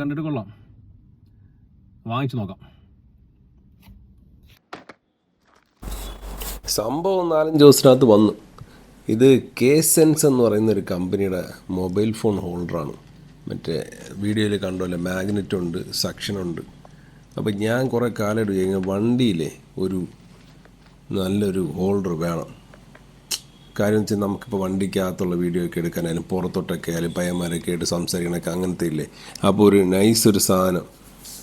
കണ്ടിട്ട് കൊള്ളാം, വാങ്ങിച്ചു നോക്കാം. സംഭവം 4-5 ദിവസത്തിനകത്ത് വന്നു. ഇത് K-Sense എന്ന് പറയുന്നൊരു കമ്പനിയുടെ മൊബൈൽ ഫോൺ ഹോൾഡറാണ്. മറ്റേ വീഡിയോയിൽ കണ്ടോല്ലേ, മാഗ്നറ്റുണ്ട്, സക്ഷനുണ്ട്. അപ്പോൾ ഞാൻ കുറേ കാലമായിട്ട് കഴിഞ്ഞാൽ വണ്ടിയിലെ ഒരു നല്ലൊരു ഹോൾഡർ വേണം. കാര്യം വെച്ചാൽ നമുക്കിപ്പോൾ വണ്ടിക്കകത്തുള്ള വീഡിയോ ഒക്കെ എടുക്കാനായാലും പുറത്തോട്ടൊക്കെ ആയാലും പയ്യന്മാരൊക്കെ ആയിട്ട് സംസാരിക്കണമൊക്കെ അങ്ങനത്തെ ഇല്ലേ, അപ്പോൾ ഒരു നൈസ് ഒരു സാധനം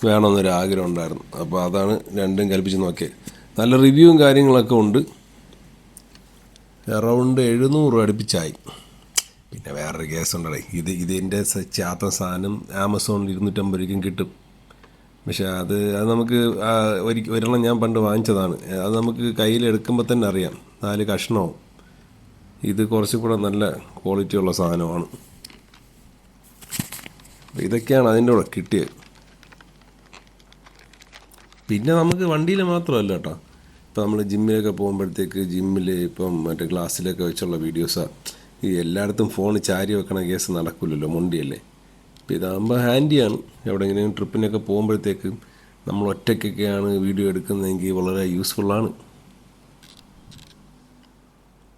വേണമെന്നൊരു ആഗ്രഹം ഉണ്ടായിരുന്നു. അപ്പോൾ അതാണ് രണ്ടും കൽപ്പിച്ച് നോക്കിയത്. നല്ല റിവ്യൂവും കാര്യങ്ങളൊക്കെ ഉണ്ട്. അറൗണ്ട് 700 രൂപ അടുപ്പിച്ചായി. പിന്നെ വേറൊരു കേസുണ്ടേ, ഇതിൻ്റെ ചാത്ത സാധനം ആമസോണിൽ 250 രൂപയ്ക്കും കിട്ടും. പക്ഷേ അത് നമുക്ക് ഒരെണ്ണം ഞാൻ പണ്ട് വാങ്ങിച്ചതാണ്. അത് നമുക്ക് കയ്യിലെടുക്കുമ്പോൾ തന്നെ അറിയാം 4 കഷ്ണവും. ഇത് കുറച്ചും കൂടെ നല്ല ക്വാളിറ്റിയുള്ള സാധനമാണ്. ഇതൊക്കെയാണ് അതിൻ്റെ കൂടെ കിട്ടിയത്. പിന്നെ നമുക്ക് വണ്ടിയിൽ മാത്രമല്ല കേട്ടോ, ഇപ്പോൾ നമ്മൾ ജിമ്മിലൊക്കെ പോകുമ്പോഴത്തേക്ക് ജിമ്മിൽ ഇപ്പം മറ്റേ ഗ്ലാസ്സിലൊക്കെ വെച്ചുള്ള വീഡിയോസാണ്. ഈ എല്ലായിടത്തും ഫോൺ ചാരി വെക്കണ കേസ് നടക്കില്ലല്ലോ, മൊണ്ടിയല്ലേ. അപ്പോൾ ഇതാകുമ്പോൾ ഹാൻഡിയാണ്. എവിടെയെങ്കിലും ട്രിപ്പിനൊക്കെ പോകുമ്പോഴത്തേക്ക് നമ്മൾ ഒറ്റയ്ക്കൊക്കെയാണ് വീഡിയോ എടുക്കുന്നതെങ്കിൽ വളരെ യൂസ്ഫുള്ളാണ്.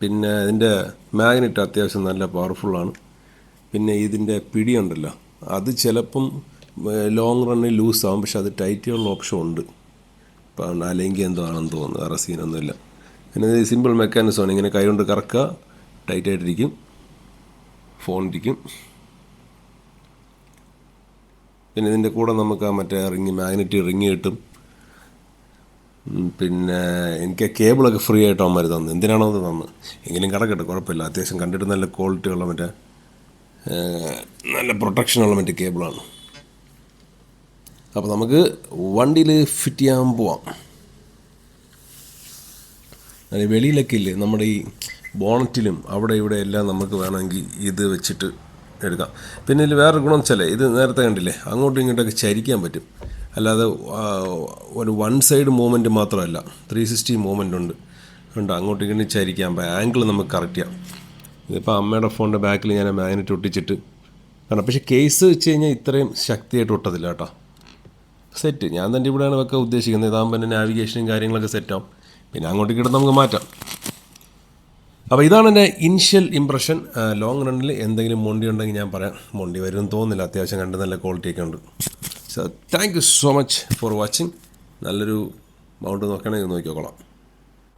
പിന്നെ ഇതിൻ്റെ മാഗ്നറ്റ് അത്യാവശ്യം നല്ല പവർഫുള്ളാണ്. പിന്നെ ഇതിൻ്റെ പിടിയുണ്ടല്ലോ, അത് ചിലപ്പം ലോങ് റണ്ണിൽ ലൂസാകും, പക്ഷെ അത് ടൈറ്റ് ചെയ്യാനുള്ള ഓപ്ഷൻ ഉണ്ട്. ഇപ്പം അല്ലെങ്കിൽ എന്തോ ആണെന്ന് തോന്നുന്നു, വേറെ സീനൊന്നുമില്ല. പിന്നെ ഇത് സിമ്പിൾ മെക്കാനിസമാണ്. ഇങ്ങനെ കൈ കൊണ്ട് കറക്കുക, ടൈറ്റായിട്ടിരിക്കും, ഫോൺ ഇരിക്കും. പിന്നെ ഇതിൻ്റെ കൂടെ നമുക്ക് ആ മറ്റേ മാഗ്നറ്റ് റിങ് കിട്ടും. പിന്നെ എനിക്ക് കേബിളൊക്കെ ഫ്രീ ആയിട്ട് അവന്മാർ തന്നു. എന്തിനാണോ അത് തന്നു, എങ്കിലും കിടക്കട്ടെ, കുഴപ്പമില്ല. അത്യാവശ്യം കണ്ടിട്ട് നല്ല ക്വാളിറ്റിയുള്ള മറ്റേ നല്ല പ്രൊട്ടക്ഷനുള്ള മറ്റേ കേബിളാണ്. അപ്പോൾ നമുക്ക് വണ്ടിയിൽ ഫിറ്റ് ചെയ്യാൻ പോവാം. വെളിയിലൊക്കെ ഇല്ലേ, നമ്മുടെ ഈ ബോണറ്റിലും അവിടെ ഇവിടെ എല്ലാം നമുക്ക് വേണമെങ്കിൽ ഇത് വെച്ചിട്ട് എടുക്കാം. പിന്നെ ഇതിൽ വേറൊരു ഗുണം വെച്ചാലേ, ഇത് നേരത്തെ കണ്ടില്ലേ, അങ്ങോട്ടും ഇങ്ങോട്ടൊക്കെ ചരിക്കാൻ പറ്റും. അല്ലാതെ ഒരു 1 സൈഡ് മൂവ്മെൻറ്റ് മാത്രമല്ല, 360 മൂവ്മെൻ്റ് ഉണ്ട്. അങ്ങോട്ടും ഇങ്ങോട്ടും ചരിക്കാം. അപ്പോൾ ആംഗിൾ നമുക്ക് കറക്റ്റ് ചെയ്യാം. ഇതിപ്പോൾ അമ്മയുടെ ഫോണിൻ്റെ ബാക്കിൽ ഞാൻ മാഗ്നറ്റ് ഒട്ടിച്ചിട്ട് കാരണം, പക്ഷേ കേസ് വെച്ച് കഴിഞ്ഞാൽ ഇത്രയും ശക്തിയായിട്ട് ഒട്ടത്തില്ല കേട്ടോ. സെറ്റ് ഞാൻ തന്നെ ഇവിടെയാണ് വെക്കാൻ ഉദ്ദേശിക്കുന്നത്. ഇതാകുമ്പോൾ തന്നെ നാവിഗേഷനും കാര്യങ്ങളൊക്കെ സെറ്റാവും. പിന്നെ അങ്ങോട്ടേക്ക് ഇട്ട് നമുക്ക് മാറ്റാം. അപ്പോൾ ഇതാണ് എൻ്റെ ഇനിഷ്യൽ ഇംപ്രഷൻ. ലോങ് റണ്ണിൽ എന്തെങ്കിലും മൊണ്ടി ഉണ്ടെങ്കിൽ ഞാൻ പറയാം. മൊണ്ടി വരുമെന്ന് തോന്നുന്നില്ല, അത്യാവശ്യം കണ്ട് നല്ല ക്വാളിറ്റിയൊക്കെ ഉണ്ട്. So thank you so much for watching. നല്ലൊരു മൗണ്ട് നോക്കണമെങ്കിൽ നോക്കിക്കോളാം.